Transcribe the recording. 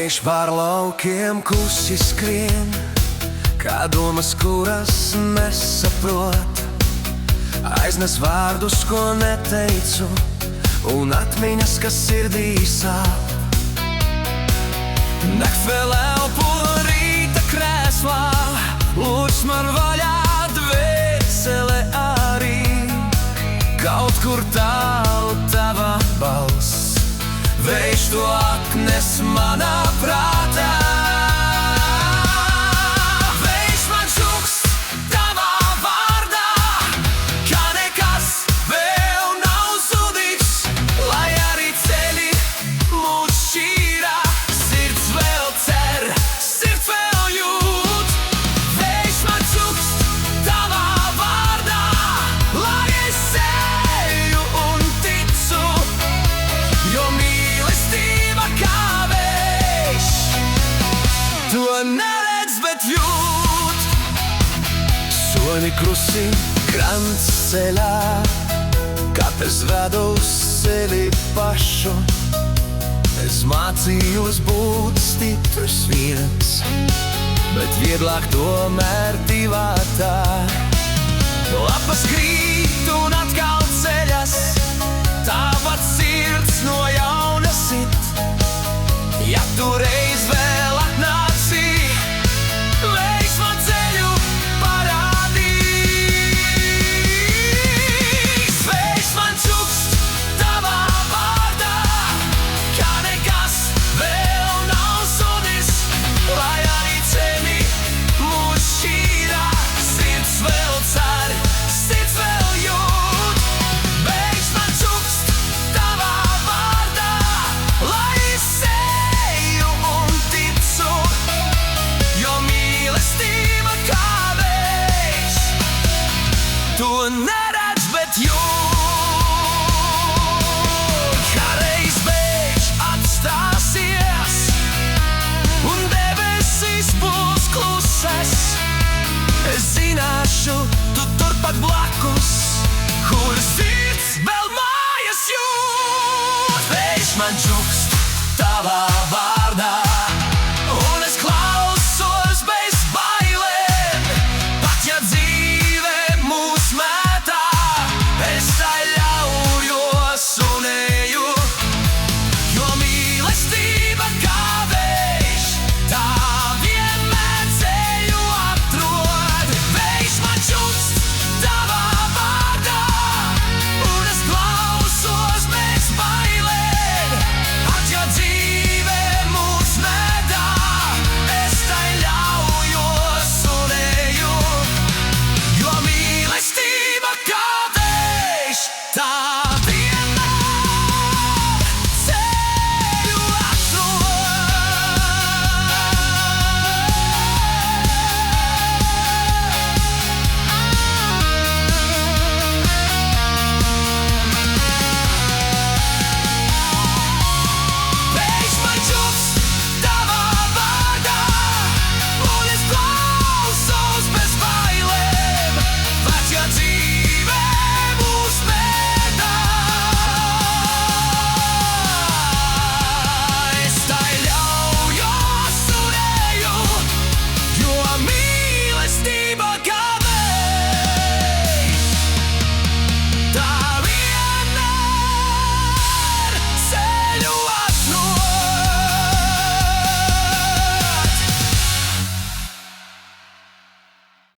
Vējš pār laukiem klusi skrien, kā domas, kuras nesaprot. Aiznes vārdus, ko neteicu, un atmiņas, kas sirdī sāp. Nakts vēl elpo rīta krēslā, lūdz man vaļā dvēsele arī. Kaut kur tālu tava balss, vējš to atnes manā prātā. Vējš man čukst tavā vārdā, kā nekas vēl nav zudis. Lai arī ceļi mūs šķīra, sirds vēl cer, sirds vēl jūt. Vējš man čukst tavā vārdā, lai es eju un ticu, jo mīlestība kā vējš to neredz, bet jūt. Soļi krusi krants ceļā, katrs ved uz sevi pašu. Es mācījos būt stiprs viens, bet vieglāk tomēr divā tā. Lapas krīt un atkal ceļas, tāpat sirds no jauna sit. Ja tu reiz vēl atnāci, vējš man ceļu parādīs. Vējš man čukst tavā vārdā, kā nekas vēl nav zudis. Lai arī ceļi mūs šķīra, sirds vēl cer, sirds vēl jūt. Vējš man čukst tavā vārdā, lai es eju un ticu, jo mīlestība kā vējš to neredz, bet jūt. Kā reiz vējš atstāsies un debesis būs klusas, es zināšu, tu turpat blakus, kur sirds vēl mājas jūt. Vējš man čukst tavā vārdā,